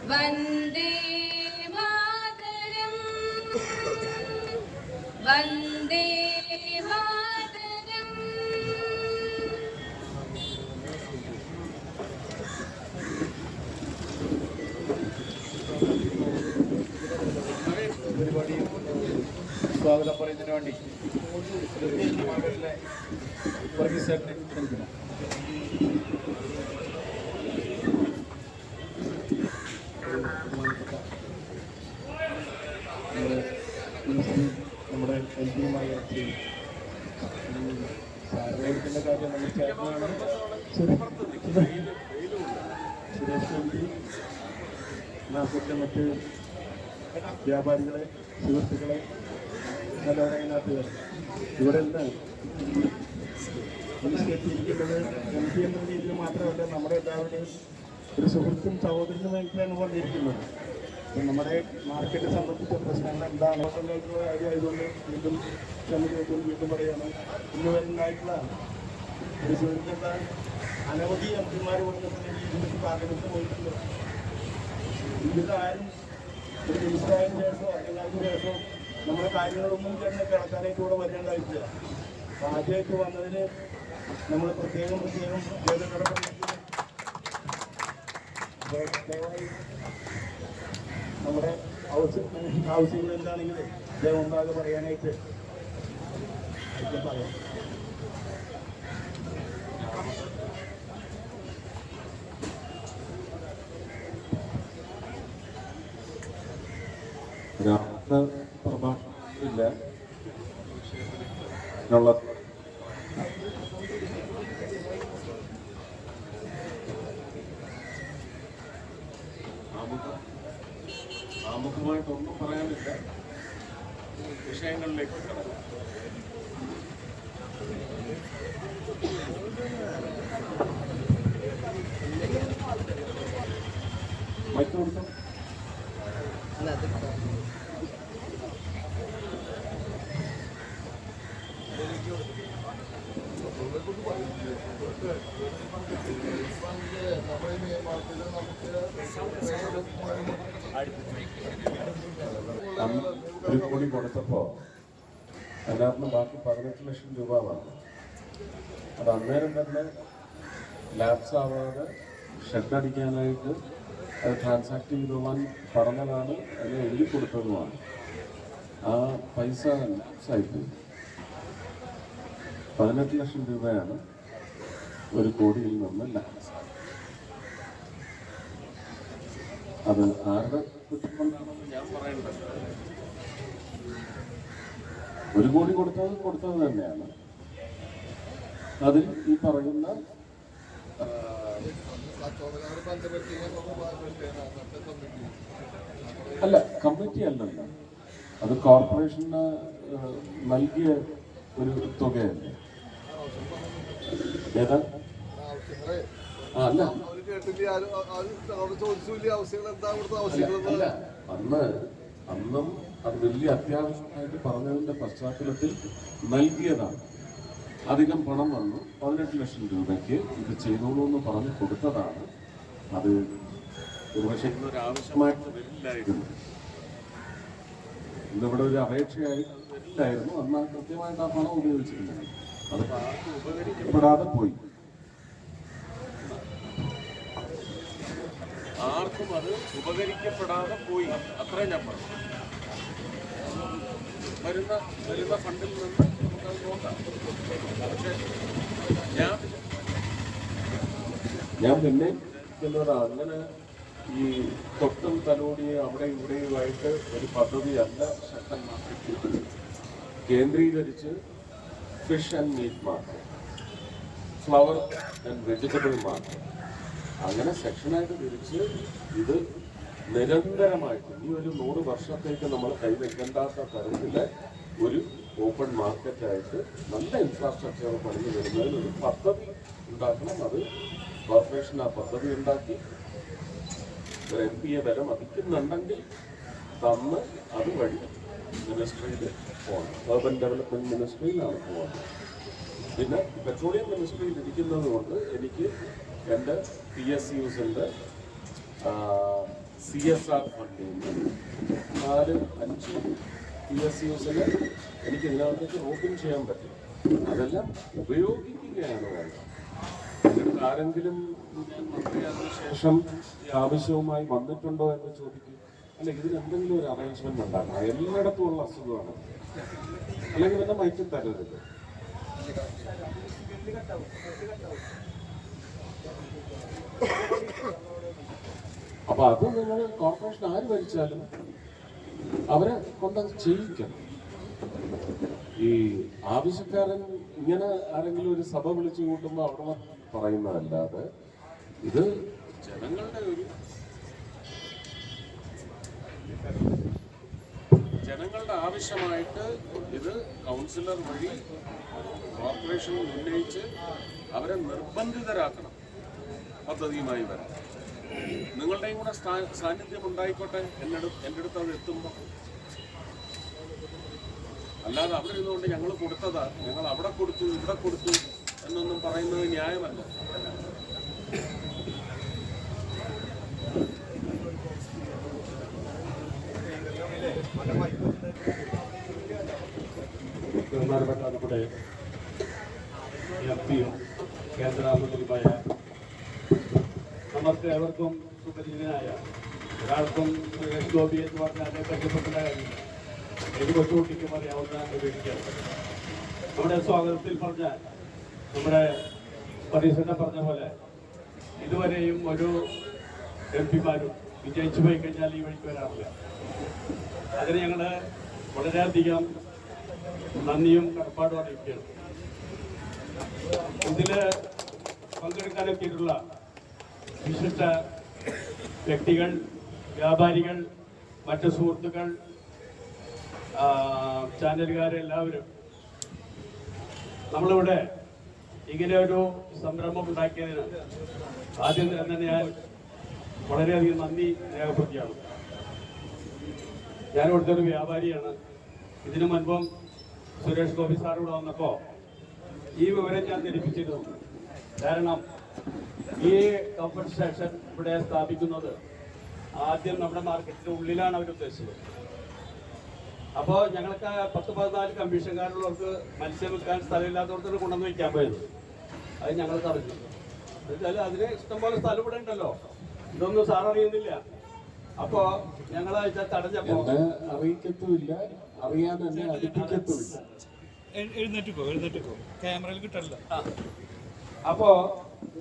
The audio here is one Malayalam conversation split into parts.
വന്ദേ മാതരം വന്ദേ മാതരം. പരിപാടി സ്വാഗതം പറയുന്നതിന് വേണ്ടി വർഗീസേട്ടനെ ക്ഷണിക്കണം. നമ്മുടെ എൽ പിയുമായി സാരവേദത്തിൻ്റെ കാര്യം നമ്മൾ ചേർന്നാണ്. സുരേഷ് എം പി നാട്ടിലെ മറ്റ് വ്യാപാരികളെ, സുഹൃത്തുക്കളെ, നല്ലവരതിനകത്ത് ഇവിടെ നിന്ന് മനസ്സിലെത്തിയിരിക്കുന്നത് എം പി എന്ന രീതിയിൽ മാത്രമല്ല, നമ്മുടെ എല്ലാവരുടെയും ഒരു സുഹൃത്തും സഹോദരനുമായിട്ടാണ് വന്നിരിക്കുന്നത്. അപ്പം നമ്മുടെ മാർക്കറ്റ് സംബന്ധിച്ച പ്രശ്നങ്ങൾ എന്താണ് ഹോട്ടലുകൾക്കുള്ള കാര്യമായതുകൊണ്ട് വീണ്ടും വീണ്ടും പറയുകയാണ്. ഇന്ന് വരുന്നതായിട്ടുള്ള ഒരു സുഹൃത്തുക്കളുടെ അനവധി എം പിമാർ കൊടുക്കുന്ന രീതിയിൽ പാർലമെന്റ് പോയിട്ടുണ്ട്. ഇതിലാരും ഒരു മിനിസ്റ്ററായതിനു ശേഷമോ അല്ലെങ്കിൽ അതിന് ശേഷമോ നമ്മുടെ കാര്യങ്ങളൊന്നും തന്നെ കിടക്കാനായിട്ട് ഇവിടെ വരേണ്ടതായിട്ടില്ല. അപ്പം ആദ്യമായിട്ട് വന്നതിന് നമ്മൾ പ്രത്യേകം ദയവായി നമ്മുടെ ആവശ്യങ്ങൾ എന്താണെങ്കിൽ ദയവ് ഉണ്ടാകെ പറയാനായിട്ട് പറയാം. പ്രഭാഷണമില്ല ആമുഖമായിട്ടൊന്നും പറയാനില്ല. വിഷയങ്ങളിലേക്ക് കടക്കാം. മറ്റു കൊടുക്കാം. ഒരു കോടി കൊടുത്തപ്പോൾ അതിനകത്ത് ബാക്കി 18 ലക്ഷം രൂപ വന്നു. അത് അന്നേരം തന്നെ ലാപ്സ് ആവാതെ ഷെഡടിക്കാനായിട്ട് അത് ട്രാൻസാക്ട് ചെയ്ത് പോകാൻ പറഞ്ഞതാണ്, അതിനെ എഴുതി കൊടുത്തതുമാണ്. ആ പൈസ ലാപ്സായിപ്പോയി. 18 ലക്ഷം രൂപയാണ് 1 കോടിയിൽ നിന്ന് ലാപ്സ്. അത് ആരുടെ കുറ്റം കൊണ്ടാണെന്ന് ഞാൻ പറയേണ്ടത്. 1 കോടി കൊടുത്തത് തന്നെയാണ്. അതിൽ ഈ പറയുന്ന അല്ല, കമ്മിറ്റി അല്ലല്ലോ, അത് കോർപ്പറേഷന് നൽകിയ ഒരു തുകയല്ലേ. ഏതാ? അല്ല, അന്നും അത് വലിയ അത്യാവശ്യമായിട്ട് പറഞ്ഞതിന്റെ പശ്ചാത്തലത്തിൽ നൽകിയതാണ്. അധികം പണം വന്നു, 18 ലക്ഷം രൂപയ്ക്ക് ഇത് ചെയ്തോളൂ എന്ന് പറഞ്ഞ് കൊടുത്തതാണ്. അത് ഒരുപക്ഷെ ഇന്നൊരു ആവശ്യമായിട്ട് വരില്ലായിരുന്നു, ഇന്നിവിടെ ഒരു അപേക്ഷയായിട്ട് വരില്ലായിരുന്നു. അന്ന് കൃത്യമായിട്ട് ആ പണം ഉപയോഗിച്ചിരുന്നത്. അത് ആർക്കും ഉപകരിക്കപ്പെടാതെ പോയി. ആർക്കും അത് ഉപകരിക്കപ്പെടാതെ പോയി, അത്രയും ഞാൻ പറഞ്ഞു. വരുന്ന ഫണ്ടിൽ നിന്ന് നമുക്കത് നോക്കാം. പക്ഷേ ഞാൻ പിന്നെ അങ്ങനെ ഈ തൊട്ടും തലോടിയും അവിടെ ഇവിടെയുമായിട്ട് ഒരു പദ്ധതിയല്ല ശക്തൻ മാർക്കറ്റ് കേന്ദ്രീകരിച്ച് fish and meat market, flower and vegetable market, അങ്ങനെ സെക്ഷനായിട്ട് തിരിച്ച് ഇത് നിരന്തരമായിട്ട് ഈ ഒരു 100 വർഷത്തേക്ക് നമ്മൾ കൈവയ്ക്കേണ്ടാത്ത തരത്തിലെ ഒരു ഓപ്പൺ മാർക്കറ്റായിട്ട് നല്ല ഇൻഫ്രാസ്ട്രക്ചർ പണിഞ്ഞു വരുന്നതിൽ ഒരു പദ്ധതി ഉണ്ടാക്കണം. അത് കോർപ്പറേഷൻ ആ പദ്ധതി ഉണ്ടാക്കി ഒരു എം പിയെ വില മതിക്കുന്നുണ്ടെങ്കിൽ തന്ന് അതുവഴി മിനിസ്ട്രിയിൽ പോകണം. അർബൻ ഡെവലപ്മെൻറ്റ് മിനിസ്ട്രിയിലാണ് പോകുന്നത്. പിന്നെ പെട്രോളിയം മിനിസ്ട്രിയിൽ ഇരിക്കുന്നത് കൊണ്ട് എനിക്ക് എൻ്റെ PSUസിൻ്റെ CSR ഫണ്ടിൽ 4-5 PSUസിന് എനിക്ക് ഇതിനകത്തേക്ക് ഓപ്പൺ ചെയ്യാൻ പറ്റും. അതെല്ലാം ഉപയോഗിക്കുകയാണ് വേണ്ടത്. എന്നിട്ട് ആരെങ്കിലും ഞാൻ മന്ത്രിയായതിനു ശേഷം ഈ ആവശ്യവുമായി വന്നിട്ടുണ്ടോ എന്ന് ചോദിക്കും. അല്ലെങ്കിൽ ഇതിന് എന്തെങ്കിലും ഒരു അറേഞ്ച്മെന്റ് ഉണ്ടാക്കണം. എല്ലായിടത്തും ഉള്ള അസുഖമാണ്. അല്ലെങ്കിൽ പിന്നെ മൈക്കും തരരുത്. അപ്പൊ അത് നിങ്ങൾ കോർപ്പറേഷൻ ആര് ഭരിച്ചാലും അവരെ കൊണ്ടത് ചെയ്യിക്കണം. ഈ ആവശ്യക്കാരൻ ഇങ്ങനെ ആരെങ്കിലും ഒരു സഭ വിളിച്ചു കൂട്ടുമ്പോൾ അവിടെ പറയുന്നതല്ലാതെ ഇത് ജനങ്ങളുടെ ആവശ്യമായിട്ട് ഇത് കൗൺസിലർ വഴി കോർപ്പറേഷൻ ഉന്നയിച്ച് അവരെ നിർബന്ധിതരാക്കണം പദ്ധതിയുമായി വരാൻ. നിങ്ങളുടെയും കൂടെ സാന്നിധ്യം ഉണ്ടായിക്കോട്ടെ എൻ്റെ അടുത്ത് അത് എത്തുമ്പോൾ. അല്ലാതെ അവിടെ ഇരുന്നുകൊണ്ട് ഞങ്ങൾ കൊടുത്തതാ, ഞങ്ങൾ അവിടെ കൊടുത്തു ഇവിടെ കൊടുത്തു എന്നൊന്നും പറയുന്നത് ന്യായമല്ല. ബഹുമാനപ്പെട്ട നമ്മുടെ MP-യും കേന്ദ്രമന്ത്രിയുമായ നമുക്ക് ഏവർക്കും സുപരിചിതനായ ഒരാൾക്കും സുരേഷ് ഗോപി എന്ന് പറഞ്ഞാൽ പരിചയപ്പെട്ട കാര്യമില്ല. ഏത് കൊച്ചുകുട്ടിക്കും അറിയാവുന്ന ഒരു വ്യക്തിയാണ്. നമ്മുടെ സ്വാഗതത്തിൽ പറഞ്ഞ നമ്മുടെ പരീക്ഷനെ പറഞ്ഞ പോലെ ഇതുവരെയും ഒരു MP-മാരും വിജയിച്ചു പോയി കഴിഞ്ഞാൽ ഈ വഴിക്ക് വരാറില്ല. അതിന് ഞങ്ങൾ വളരെയധികം നന്ദിയും കടപ്പാടും അറിയിക്കുകയാണ്. ഇതിൽ പങ്കെടുക്കാനെത്തിയിട്ടുള്ള വിശിഷ്ട വ്യക്തികൾ, വ്യാപാരികൾ, മറ്റു സുഹൃത്തുക്കൾ, ചാനലുകാരെല്ലാവരും നമ്മളിവിടെ ഇങ്ങനെ ഒരു സംരംഭം ഉണ്ടാക്കിയതിന് ആദ്യം തന്നെ ഞാൻ വളരെയധികം നന്ദി രേഖപ്പെടുത്തിയാണ്. ഞാൻ ഇവിടുത്തെ ഒരു വ്യാപാരിയാണ്. ഇതിനു മുൻപും സുരേഷ് ഗോപി സാർ ഇവിടെ വന്നപ്പോൾ ഈ വിവരം ഞാൻ ധരിപ്പിച്ചിരുന്നു. കാരണം ഈ കംഫർട്ട് സ്റ്റേഷൻ ഇവിടെ സ്ഥാപിക്കുന്നത് ആദ്യം നമ്മുടെ മാർക്കറ്റിന്റെ ഉള്ളിലാണ് അവർ ഉദ്ദേശിച്ചത്. അപ്പോൾ ഞങ്ങൾക്ക് 10-14 കമ്മീഷൻകാരുള്ളവർക്ക് മത്സ്യം വെക്കാൻ സ്ഥലമില്ലാത്തവർക്ക് കൊണ്ടുവന്ന് വയ്ക്കാൻ പോയത്. അത് ഞങ്ങൾ തടഞ്ഞു. എന്നുവെച്ചാൽ അതിന് ഇഷ്ടംപോലെ സ്ഥലം ഇവിടെ ഉണ്ടല്ലോ, ഇതൊന്നും സാർ അറിയുന്നില്ല. അപ്പോ ഞങ്ങൾ തടഞ്ഞപ്പോ അറിയിക്കത്തുമില്ല, അറിയാൻ തന്നെ അടുപ്പിക്കത്തുമില്ല. എഴുന്നേറ്റിക്കോ ക്യാമറയിൽ കിട്ടല്ല. അപ്പോ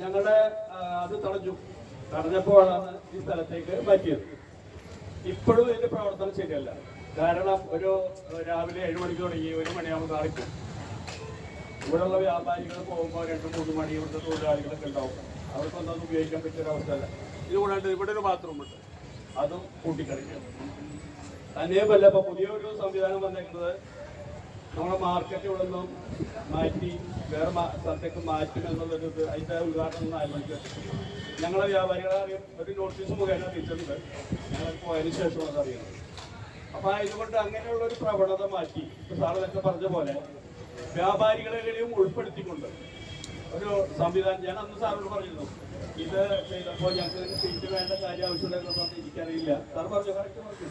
ഞങ്ങളുടെ അത് തടഞ്ഞപ്പോഴാണ് ഈ സ്ഥലത്തേക്ക് മാറ്റിയത്. ഇപ്പോഴും ഇതിന്റെ പ്രവർത്തനം ശരിയല്ല. കാരണം ഒരു രാവിലെ 7 മണിക്ക് തുടങ്ങി 1 മണിയാകുമ്പോൾ അടയ്ക്കും. ഇവിടെയുള്ള വ്യാപാരികൾ പോകുമ്പോൾ 2-3 മണി ഇവിടുത്തെ തൊഴിലാളികളൊക്കെ ഉണ്ടാവും. അവർക്കൊന്നും അത് ഉപയോഗിക്കാൻ പറ്റിയൊരവസ്ഥയല്ല. ഇതുകൂടാണ്ട് ഇവിടെ ഒരു ബാത്റൂമുണ്ട്, അതും കൂട്ടിക്കളിക്കും. തന്നെയുമല്ല, ഇപ്പൊ പുതിയൊരു സംവിധാനം വന്നേക്കുന്നത് നമ്മുടെ മാർക്കറ്റ് ഇവിടെ നിന്നും മാറ്റി വേറെ സ്ഥലത്തേക്ക് മാറ്റുമെന്നുള്ളൊരു അതിന്റെ ഉദ്ഘാടനം ആരംഭിച്ചു. ഞങ്ങളെ വ്യാപാരികളെ അറിയാം, ഒരു നോട്ടീസ് മുഖേന അറിയിച്ചിട്ടുണ്ട്. ഞങ്ങൾ പോയതിനു ശേഷം അത് അറിയുന്നത്. അപ്പൊ ഇതുകൊണ്ട് അങ്ങനെയുള്ള ഒരു പ്രവണത മാറ്റി സാറിനൊക്കെ പറഞ്ഞ പോലെ വ്യാപാരികളെയും ഉൾപ്പെടുത്തിക്കൊണ്ട് ഒരു സംവിധാനം ഞാൻ അന്ന് സാറിനോട് പറഞ്ഞിരുന്നു. ഇത് ചെയ്തപ്പോൾ ഞങ്ങൾക്ക് സീറ്റ് വേണ്ട കാര്യം ആവശ്യമുണ്ടെന്ന് എനിക്കറിയില്ല. സാർ പറഞ്ഞു, കറക്റ്റ് പറഞ്ഞു.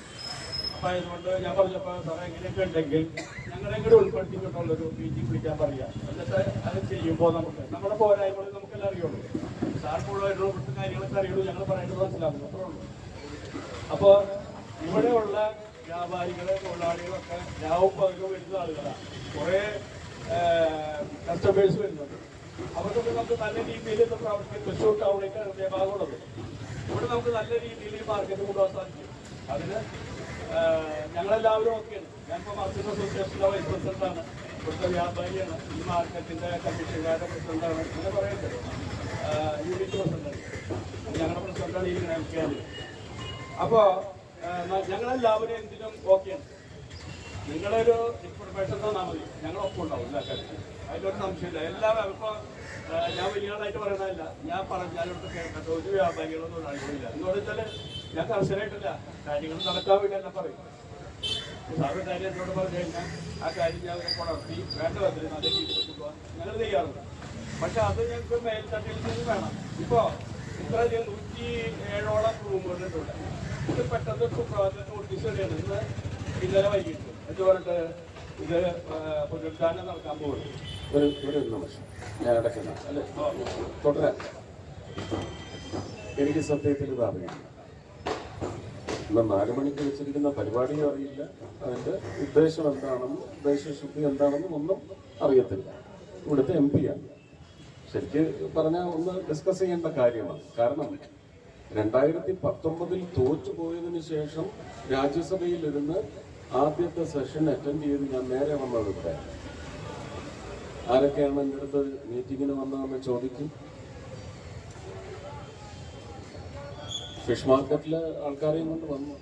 അപ്പൊ അതുകൊണ്ട് ഞാൻ പറഞ്ഞപ്പോൾ സാർ എങ്ങനെയൊക്കെ ഉണ്ടെങ്കിൽ ഞങ്ങളെ കൂടെ ഉൾപ്പെടുത്തിക്കൊണ്ടുള്ളൊരു മീറ്റിംഗ് വിളിക്കാൻ പറയാം. എന്നിട്ട് അത് ചെയ്യുമ്പോൾ നമ്മുടെ പോരായ്മകൾ നമുക്കെല്ലാം അറിയുള്ളൂ. സാർ മുഴുവൻ ഇവിടുത്തെ കാര്യങ്ങളൊക്കെ അറിയുള്ളൂ, ഞങ്ങൾ പറയുന്നത് മനസ്സിലാക്കും, അത്രേ ഉള്ളൂ. അപ്പോൾ ഇവിടെയുള്ള വ്യാപാരികളെ തൊഴിലാളികളൊക്കെ രാവും പകലും വരുന്ന ആളുകളാണ്. കുറേ കസ്റ്റമേഴ്സ് വരുന്നുണ്ട്. അവർക്കൊക്കെ നമുക്ക് നല്ല രീതിയിൽ പ്രവർത്തിക്കും. തൃശ്ശൂർ ടൗണിലേക്ക് ഹൃദയഭാഗമുള്ളത്. ഇവിടെ നമുക്ക് നല്ല രീതിയിൽ മാർക്കറ്റ് കൊണ്ടുപോകാൻ സാധിക്കും. അതിന് ഞങ്ങളെല്ലാവരും ഓക്കെയാണ്. ഞാനിപ്പോൾ മാർക്കറ്റ് അസോസിയേഷൻ്റെ വൈസ് പ്രസിഡന്റാണ്, ഇവിടുത്തെ വ്യാപാരിയാണ്, ഈ മാർക്കറ്റിൻ്റെ കമ്മീഷൻകാരുടെ പ്രസിഡന്റാണ്, അങ്ങനെ പറയുന്നത് യൂണിറ്റ് പ്രസിഡന്റാണ്. ഞങ്ങളുടെ പ്രസിഡന്റാണ് ഈ നൽകിയാൽ. അപ്പോൾ ഞങ്ങളെല്ലാവരും എന്തിനും ഓക്കെയാണ്. നിങ്ങളൊരു ഇൻഫർമേഷൻ തന്നാൽ മതി, ഞങ്ങളൊപ്പം ഉണ്ടാവും എല്ലാ കാര്യത്തിലും. അതിലൊരു സംശയമില്ല. എല്ലാവരും ഇപ്പോൾ ഞാൻ വലിയ ആളായിട്ട് പറയണതല്ല, ഞാൻ പറഞ്ഞാലോട്ട് കേൾക്കട്ടെ. ഒരു വ്യാപാരികളോ തൊഴിലാളികളില്ല എന്ന് പറഞ്ഞാൽ ഞാൻ കർശനമായിട്ടില്ല, കാര്യങ്ങൾ നടക്കാൻ വേണ്ടി എല്ലാം പറയും. സാറ് കാര്യം എന്നോട് പറഞ്ഞു കഴിഞ്ഞാൽ ആ കാര്യം ഞാൻ വളർത്തി വേണ്ട വന്നില്ല നല്ല രീതിയിൽ കൊണ്ടുപോകാൻ ഞങ്ങൾ ചെയ്യാറുണ്ട്. പക്ഷെ അത് ഞങ്ങൾക്ക് മേൽത്തട്ടിൽ നിന്ന് വേണം. ഇപ്പോൾ ഇത്രയധികം 107ഓളം റൂമുകളിലുണ്ട്. ഇത് പെട്ടെന്ന് സുപ്രഭാതത്തിൽ നോട്ടീസ് വരികയാണ്. ഇന്നലെ വൈകിട്ട് എന്ന് പറഞ്ഞിട്ട് ഇത് പുനരുദ്ധാരണം നടക്കാൻ പോകുന്നു. ഒരു നിമിഷം ഞാൻ അടയ്ക്കുന്ന അല്ലേ തുടരാം. എനിക്ക് സത്യത്തിൽ ഇത് അറിയില്ല. ഇന്ന് 4 മണിക്ക് വെച്ചിരിക്കുന്ന പരിപാടിയും അറിയില്ല, അതിൻ്റെ ഉദ്ദേശം എന്താണെന്നും ഉദ്ദേശശുദ്ധി എന്താണെന്നും ഒന്നും അറിയത്തില്ല. ഇവിടുത്തെ MP ആണ്. ശരിക്ക് പറഞ്ഞാൽ ഒന്ന് ഡിസ്കസ് ചെയ്യേണ്ട കാര്യമാണ്. കാരണം 2019 തോറ്റുപോയതിനു ശേഷം രാജ്യസഭയിലിരുന്ന് ആദ്യത്തെ സെഷൻ അറ്റൻഡ് ചെയ്ത് ഞാൻ നേരെ വന്നത് ഇവിടെ. ആരൊക്കെയാണ് എൻ്റെ അടുത്ത് മീറ്റിങ്ങിന് വന്നതെന്ന് ചോദിക്കും. ഫിഷ് മാർക്കറ്റിലെ ആൾക്കാരെയും കൊണ്ട് വന്നു.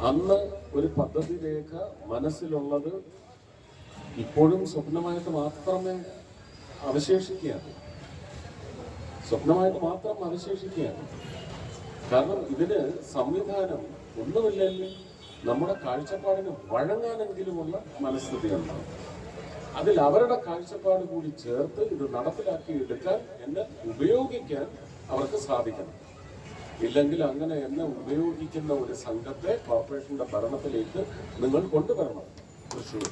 അന്ന് ഒരു പദ്ധതി രേഖ മനസ്സിലുള്ളത് ഇപ്പോഴും സ്വപ്നമായിട്ട് മാത്രമേ അവശേഷിക്കുകയാണ്. സ്വപ്നമായിട്ട് മാത്രം അവശേഷിക്കുകയാണ്. കാരണം ഇതിന് സംവിധാനം ഒന്നുമില്ലെങ്കിൽ നമ്മുടെ കാഴ്ചപ്പാടിന് വഴങ്ങാനെങ്കിലുമുള്ള മനസ്ഥിതി ഉണ്ടാവും. അതിൽ അവരുടെ കാഴ്ചപ്പാട് കൂടി ചേർത്ത് ഇത് നടപ്പിലാക്കി എടുക്കാൻ, എന്നെ ഉപയോഗിക്കാൻ അവർക്ക് സാധിക്കണം. ഇല്ലെങ്കിൽ അങ്ങനെ എന്നെ ഉപയോഗിക്കുന്ന ഒരു സംഘത്തെ കോർപ്പറേഷന്റെ ഭരണത്തിലേക്ക് നിങ്ങൾ കൊണ്ടുവരണം. തൃശ്ശൂർ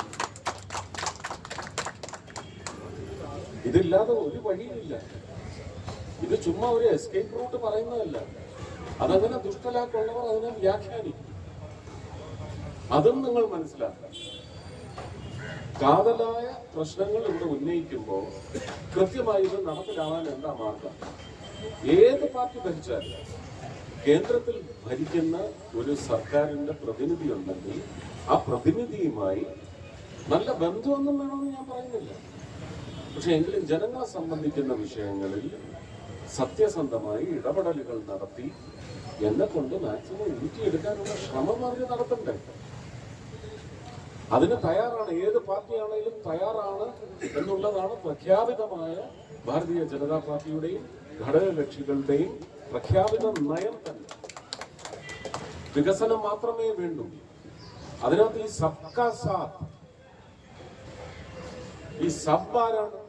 ഇതില്ലാതെ ഒരു വഴിയില്ല. ഇത് ചുമ്മാ ഒരു എസ്കേപ്പ് റൂട്ട് പറയുന്നതല്ല. അതങ്ങനെ ദുഷ്ടലാക്കുള്ളവർ അതിനെ വ്യാഖ്യാനിക്കും. അതും നിങ്ങൾ മനസ്സിലാക്കണം. കാതലായ പ്രശ്നങ്ങൾ ഇവിടെ ഉന്നയിക്കുമ്പോൾ കൃത്യമായി ഇത് നടപ്പിലാവാൻ എന്താ മാർഗം? ഏത് പാർട്ടി ഭരിച്ചാലും കേന്ദ്രത്തിൽ ഭരിക്കുന്ന ഒരു സർക്കാരിന്റെ പ്രതിനിധി ഉണ്ടെങ്കിൽ ആ പ്രതിനിധിയുമായി നല്ല ബന്ധമൊന്നും വേണമെന്ന് ഞാൻ പറയുന്നില്ല. പക്ഷെ എങ്കിലും ജനങ്ങളെ സംബന്ധിക്കുന്ന വിഷയങ്ങളിൽ സത്യസന്ധമായി ഇടപെടലുകൾ നടത്തി എന്നെ കൊണ്ട് മാക്സിമം ഊറ്റിയെടുക്കാനുള്ള ശ്രമം അവർ നടത്തണ്ടേ? അതിന് തയ്യാറാണ്. ഏത് പാർട്ടിയാണെങ്കിലും തയ്യാറാണ് എന്നുള്ളതാണ് പ്രഖ്യാപിതമായ ഭാരതീയ ജനതാ പാർട്ടിയുടെയും ഘടകകക്ഷികളുടെയും പ്രഖ്യാപിത നയം തന്നെ. വികസനം മാത്രമേ വേണ്ടൂ. അതിനകത്ത് ഈ സബ്കാ സാത്ത്, ഈ സബ് ആരാണ്?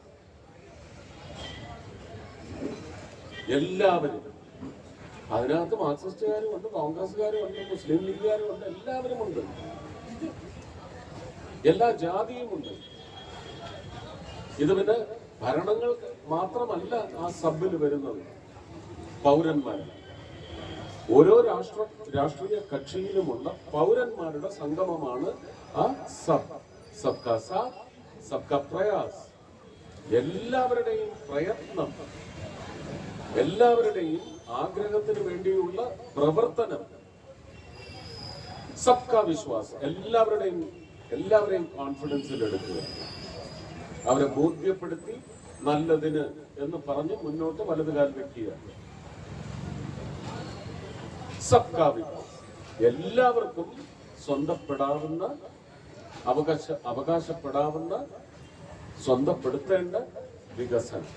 എല്ലാവരും. അതിനകത്ത് മാർക്സിസ്റ്റുകാരും ഉണ്ട്, കോൺഗ്രസ്സുകാരും ഉണ്ട്, മുസ്ലിം ലീഗുകാരും ഉണ്ട്, എല്ലാവരും ഉണ്ട്. എല്ലാ ജാതിയുമുണ്ട്. ഇത് പിന്നെ ഭരണങ്ങൾ മാത്രമല്ല ആ സബിൽ വരുന്നത്, പൗരന്മാർ. ഓരോ രാഷ്ട്രീയ കക്ഷിയിലുമുള്ള പൗരന്മാരുടെ സംഗമമാണ് ആ സബ്. സബ്കാ സാത്ത്, സബ്കാ പ്രയാസ്. എല്ലാവരുടെയും പ്രയത്നം, എല്ലാവരുടെയും ആഗ്രഹത്തിന് വേണ്ടിയുള്ള പ്രവർത്തനം, സബ്കാ വിശ്വാസ്. എല്ലാവരെയും കോൺഫിഡൻസിൽ എടുക്കുക, അവരെ ബോധ്യപ്പെടുത്തി നല്ലതിന് എന്ന് പറഞ്ഞ് മുന്നോട്ട് വലതുകാൽ വെക്കുക. സബ്കാ വികാസ്. എല്ലാവർക്കും സ്വന്തപ്പെടാവുന്ന, അവകാശപ്പെടാവുന്ന, സ്വന്തപ്പെടുത്തേണ്ട വികസനം.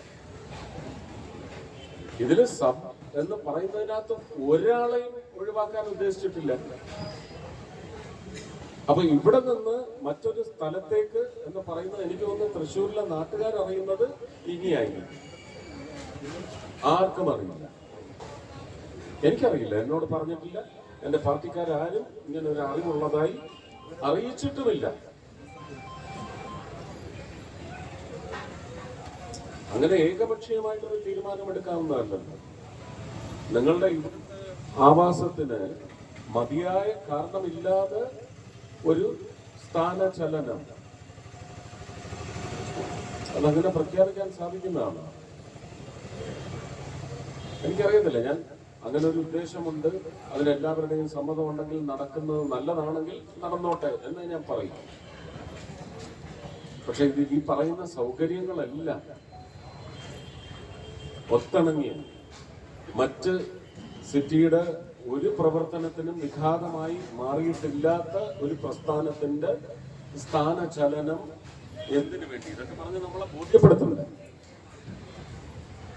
ഇതില് സബ് എന്ന് പറയുന്നതിനകത്ത് ഒരാളെയും ഒഴിവാക്കാൻ ഉദ്ദേശിച്ചിട്ടില്ല. അപ്പൊ ഇവിടെ നിന്ന് മറ്റൊരു സ്ഥലത്തേക്ക് എന്ന് പറയുന്നത് എനിക്ക് തോന്നുന്നു തൃശ്ശൂരിലെ നാട്ടുകാരറിയുന്നത് ഇനിയായിരിക്കും. ആർക്കും അറിയില്ല. എനിക്കറിയില്ല, എന്നോട് പറഞ്ഞിട്ടില്ല, എന്റെ പാർട്ടിക്കാരും ഇങ്ങനെ ഒരു അറിവുള്ളതായി അറിയിച്ചിട്ടുമില്ല. അങ്ങനെ ഏകപക്ഷീയമായിട്ടൊരു തീരുമാനമെടുക്കാവുന്നതല്ലല്ലോ. നിങ്ങളുടെ ഇവിടുത്തെ ആവാസത്തിന് മതിയായ കാരണമില്ലാതെ ഒരു സ്ഥാനചലനം അതങ്ങനെ പ്രഖ്യാപിക്കാൻ സാധിക്കുന്നതാണ്. എനിക്കറിയത്തില്ല, ഞാൻ അങ്ങനെ ഒരു ഉദ്ദേശമുണ്ട്, അതിലെല്ലാവരുടെയും സമ്മതമുണ്ടെങ്കിൽ നടക്കുന്നത് നല്ലതാണെങ്കിൽ നടന്നോട്ടെ എന്ന് ഞാൻ പറയും. പക്ഷെ ഇത് ഈ പറയുന്ന സൗകര്യങ്ങളെല്ലാം ഒത്തിണങ്ങിയ മറ്റ് സിറ്റിയുടെ ഒരു പ്രവർത്തനത്തിനും വിഘാതമായി മാറിയിട്ടില്ലാത്ത ഒരു പ്രസ്ഥാനത്തിന്റെ സ്ഥാനചലനം എന്തിനു വേണ്ടി? ഇതൊക്കെ പറഞ്ഞ് നമ്മളെ ബോധ്യപ്പെടുത്തുന്നില്ല.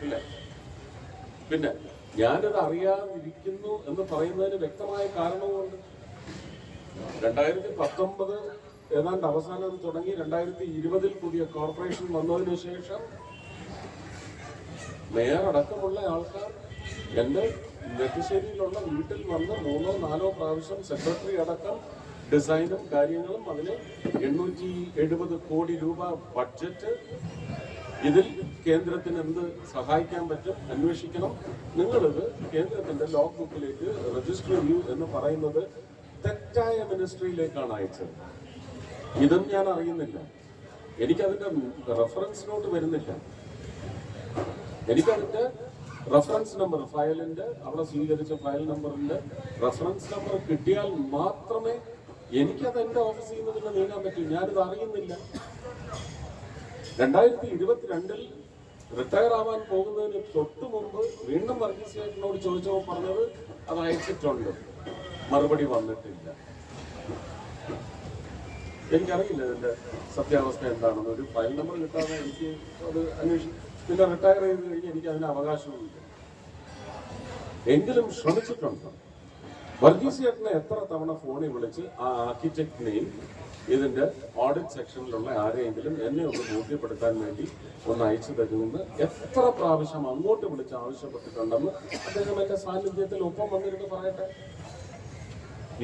ഇല്ല, പിന്നെ ഞാനത് അറിയാതിരിക്കുന്നു എന്ന് പറയുന്നതിന് വ്യക്തമായ കാരണവുമുണ്ട്. 2019 ഏതാണ്ട് അവസാനം തുടങ്ങി 2020 പുതിയ കോർപ്പറേഷൻ വന്നതിന് ശേഷം മേയർ അടക്കമുള്ള ആൾക്കാർ എന്നെ നെട്ടിശ്ശേരിയിലുള്ള വീട്ടിൽ വന്ന് 3-4 പ്രാവശ്യം സെക്രട്ടറി അടക്കം ഡിസൈനും കാര്യങ്ങളും അതിന് 870 കോടി രൂപ ബഡ്ജറ്റ്. ഇതിൽ കേന്ദ്രത്തിന് എന്ത് സഹായിക്കാൻ പറ്റും അന്വേഷിക്കണം. നിങ്ങളിത് കേന്ദ്രത്തിന്റെ ലോഗ് ബുക്കിലേക്ക് രജിസ്റ്റർ ചെയ്യൂ എന്ന് പറയുന്നത് തെറ്റായ മിനിസ്ട്രിയിലേക്കാണ് അയച്ചത്. ഇതും ഞാൻ അറിയുന്നില്ല. എനിക്കതിന്റെ റെഫറൻസ് നോട്ട് വരുന്നില്ല. എനിക്കതിന്റെ റെഫറൻസ് നമ്പർ, ഫയലിന്റെ അവിടെ സ്വീകരിച്ച ഫയൽ നമ്പറിന്റെ റെഫറൻസ് നമ്പർ കിട്ടിയാൽ മാത്രമേ എനിക്കത് എന്റെ ഓഫീസിൽ നിന്ന് പിന്നെ നീങ്ങാൻ പറ്റൂ. ഞാനിത് അറിയുന്നില്ല. 2022 റിട്ടയർ ആവാൻ പോകുന്നതിന് തൊട്ട് മുമ്പ് വീണ്ടും വർഗീസ് ചേട്ടനോട് ചോദിച്ചപ്പോൾ പറഞ്ഞത് അത് അയച്ചിട്ടുണ്ട്, മറുപടി വന്നിട്ടില്ല. എനിക്കറിയില്ല ഇതിന്റെ സത്യാവസ്ഥ എന്താണെന്ന്. ഒരു ഫയൽ നമ്പർ കിട്ടാതെ എനിക്ക് അത് പിന്നെ റിട്ടയർ ചെയ്ത് കഴിഞ്ഞ് എനിക്ക് അതിന് അവകാശമില്ല. എങ്കിലും ശ്രമിച്ചിട്ടുണ്ട്. വർഗീസ് ചേട്ടനെ എത്ര തവണ ഫോണിൽ വിളിച്ച് ആ ആർക്കിടെക്റ്റിനെയും ഇതിന്റെ ഓഡിറ്റ് സെക്ഷനിലുള്ള ആരെയെങ്കിലും എന്നെ ഒന്ന് ബോധ്യപ്പെടുത്താൻ വേണ്ടി ഒന്ന് അയച്ചു തരുമെന്ന് എത്ര പ്രാവശ്യം അങ്ങോട്ട് വിളിച്ച് ആവശ്യപ്പെട്ടിട്ടുണ്ടെന്ന് അദ്ദേഹം എന്റെ സാന്നിധ്യത്തിൽ ഒപ്പം വന്നിരുന്ന് പറയട്ടെ.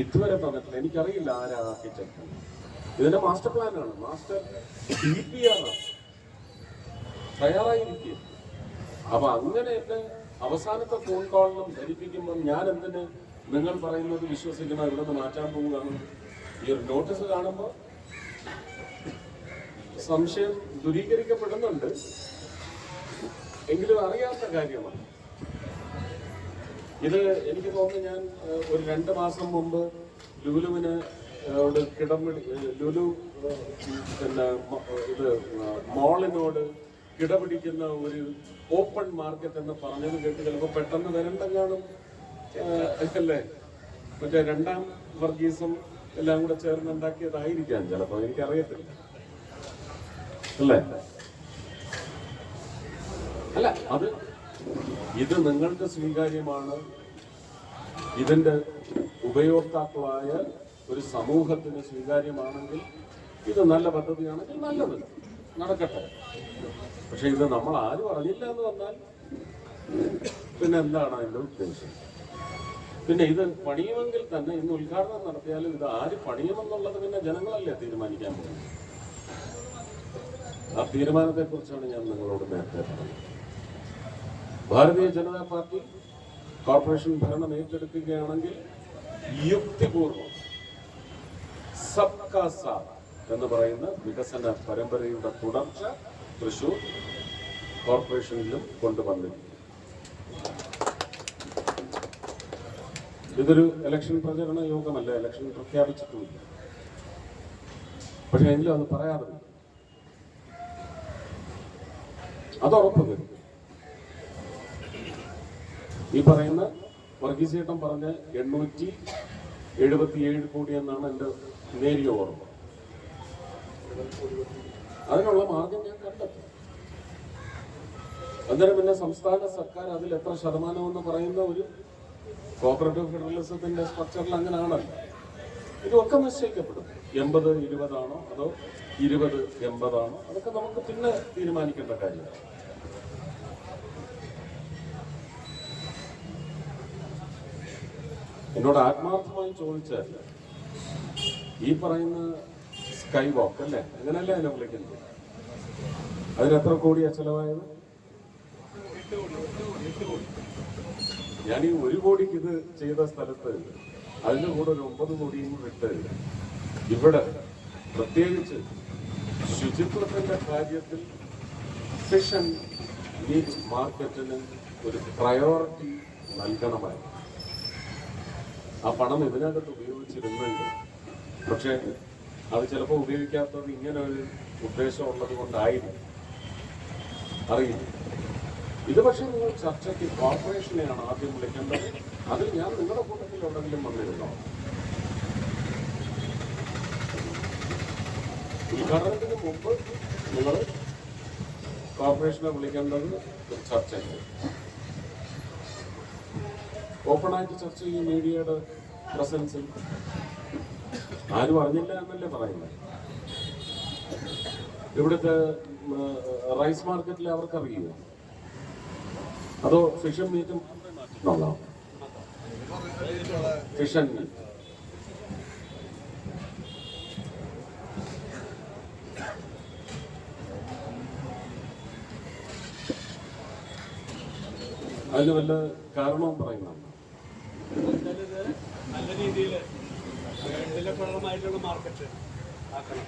ഇതുവരെ പറഞ്ഞിട്ടില്ല. എനിക്കറിയില്ല ആരാ ആർക്കിടെക്ട്. ഇതിന്റെ മാസ്റ്റർ പ്ലാനാണ്, മാസ്റ്റർ DPR ആണ്, തയ്യാറായിരിക്കും. അപ്പൊ അങ്ങനെ എന്നെ അവസാനത്തെ ഫോൺ കോളിലും ധരിപ്പിക്കുമ്പോൾ ഞാൻ എന്തിന് നിങ്ങൾ പറയുന്നത് വിശ്വസിക്കണം, ഇവിടെ നിന്ന് മാറ്റാൻ പോവുകയാണ്. ഈ ഒരു നോട്ടീസ് കാണുമ്പോൾ സംശയം ദൂരീകരിക്കപ്പെടുന്നുണ്ട്, എങ്കിലും അറിയാത്ത കാര്യമാണ് ഇത്. എനിക്ക് തോന്നുന്നു ഞാൻ ഒരു 2 മാസം മുമ്പ് ലുലുവിന് ലുലു പിന്നെ ഇത് മോളിനോട് കിടപിടിക്കുന്ന ഒരു ഓപ്പൺ മാർക്കറ്റ് എന്ന് പറഞ്ഞത് കേട്ട് ചിലപ്പോൾ പെട്ടെന്ന് വരണ്ടെങ്കിലും അല്ലേ, മറ്റേ 2ാം വർഗീസും എല്ലാം കൂടെ ചേർന്ന് ഉണ്ടാക്കിയതായിരിക്കാം ചിലപ്പോൾ, എനിക്കറിയത്തില്ല. അല്ലേ? അല്ല, ഇത് നിങ്ങൾക്ക് സ്വീകാര്യമാണ്. ഇതിന്റെ ഉപയോക്താക്കളായ ഒരു സമൂഹത്തിന് സ്വീകാര്യമാണെങ്കിൽ, ഇത് നല്ല പദ്ധതിയാണെങ്കിൽ നല്ലത് നടക്കട്ടെ. പക്ഷെ ഇത് നമ്മൾ ആരും അറിഞ്ഞില്ല എന്ന് വന്നാൽ പിന്നെ എന്താണ് അതിന്റെ ഉദ്ദേശം? പിന്നെ ഇത് പണിയുമെങ്കിൽ തന്നെ ഇന്ന് ഉദ്ഘാടനം നടത്തിയാലും ഇത് ആര് പണിയുമെന്നുള്ളത് പിന്നെ ജനങ്ങളല്ലേ തീരുമാനിക്കാൻ പോകുന്നത്. ആ തീരുമാനത്തെ കുറിച്ചാണ് ഞാൻ നിങ്ങളോട് നേരത്തെ പറഞ്ഞത്. ഭാരതീയ ജനതാ പാർട്ടി കോർപ്പറേഷൻ ഭരണം ഏറ്റെടുക്കുകയാണെങ്കിൽ യുക്തിപൂർവം സബ്കാ സാത്ത് എന്ന് പറയുന്ന വികസന പരമ്പരയുടെ തുടർച്ച തൃശൂർ കോർപ്പറേഷനിലും കൊണ്ടുവന്നിരിക്കുന്നു. ഇതൊരു ഇലക്ഷൻ പ്രചരണ യോഗമല്ല, ഇലക്ഷൻ പ്രഖ്യാപിച്ചിട്ടുമില്ല. പക്ഷെ എങ്കിലും അത് പറയാറില്ല. അതുറപ്പ് വരും. ഈ പറയുന്ന വർഗീസ് ചേട്ടൻ പറഞ്ഞ 877 കോടി എന്നാണ് എൻ്റെ നേരിയ ഓർമ്മ. അതിനുള്ള മാർഗം ഞാൻ കണ്ടെത്തും. അന്നേരം പിന്നെ സംസ്ഥാന സർക്കാർ അതിൽ എത്ര ശതമാനമെന്ന് പറയുന്ന ഒരു കോപ്പറേറ്റീവ് ഫെഡറലിസത്തിന്റെ സ്ട്രക്ചറിൽ അങ്ങനെയാണല്ലോ. ഇതൊക്കെ നിശ്ചയിക്കപ്പെടും. 80-20 ആണോ അതോ 20-80 ആണോ, അതൊക്കെ നമുക്ക് പിന്നെ തീരുമാനിക്കേണ്ട കാര്യമാണ്. എന്നോട് ആത്മാർത്ഥമായി ചോദിച്ചാൽ ഈ പറയുന്ന സ്കൈ വാക്ക് അല്ലേ, അങ്ങനെയല്ലേ അതിനെ വിളിക്കുന്നത്, അതിനെത്ര കോടിയാ ചെലവായത്? ഞാൻ ഈ 1 കോടിക്ക് ഇത് ചെയ്ത സ്ഥലത്ത് അതിന്റെ കൂടെ ഒരു 9 കോടിയും ഇട്ട് ഇവിടെ പ്രത്യേകിച്ച് ശുചിത്വത്തിന്റെ കാര്യത്തിൽ ഫിഷ് ആൻഡ് മീറ്റ് മാർക്കറ്റിന് ഒരു പ്രയോറിറ്റി നൽകണമായിരുന്നു. ആ പണം ഇതിനകത്ത് ഉപയോഗിച്ചിരുന്നുണ്ട്. പക്ഷെ അത് ചിലപ്പോൾ ഉപയോഗിക്കാത്തത് ഇങ്ങനെ ഒരു ഉദ്ദേശം ഉള്ളത് കൊണ്ടായിരുന്നു, അറിയില്ല. ഇത് പക്ഷേ നിങ്ങൾ ചർച്ചയ്ക്ക് കോർപ്പറേഷനെയാണ് ആദ്യം വിളിക്കേണ്ടത്. അതിൽ ഞാൻ നിങ്ങളുടെ കൂട്ടത്തിൽ എവിടെയെങ്കിലും വന്നിരുന്നോ? ഉദ്ഘാടനത്തിന് മുമ്പ് നിങ്ങൾ കോർപ്പറേഷനെ വിളിക്കേണ്ടത് ചർച്ചയ്ക്ക്. ഓപ്പണായിട്ട് ചർച്ച ചെയ്യും മീഡിയയുടെ പ്രസൻസിൽ. ആരും അറിഞ്ഞില്ല എന്നല്ലേ പറയുന്നത്. ഇവിടുത്തെ റൈസ് മാർക്കറ്റിൽ അവർക്കറിയുമോ? അതോ ഫിഷും മീറ്റും ഫിഷൻ മീറ്റ്. അതിന് വല്ല കാരണവും പറയുന്നുണ്ട്. നല്ല രീതിയിൽ മാർക്കറ്റ് ആക്കണം.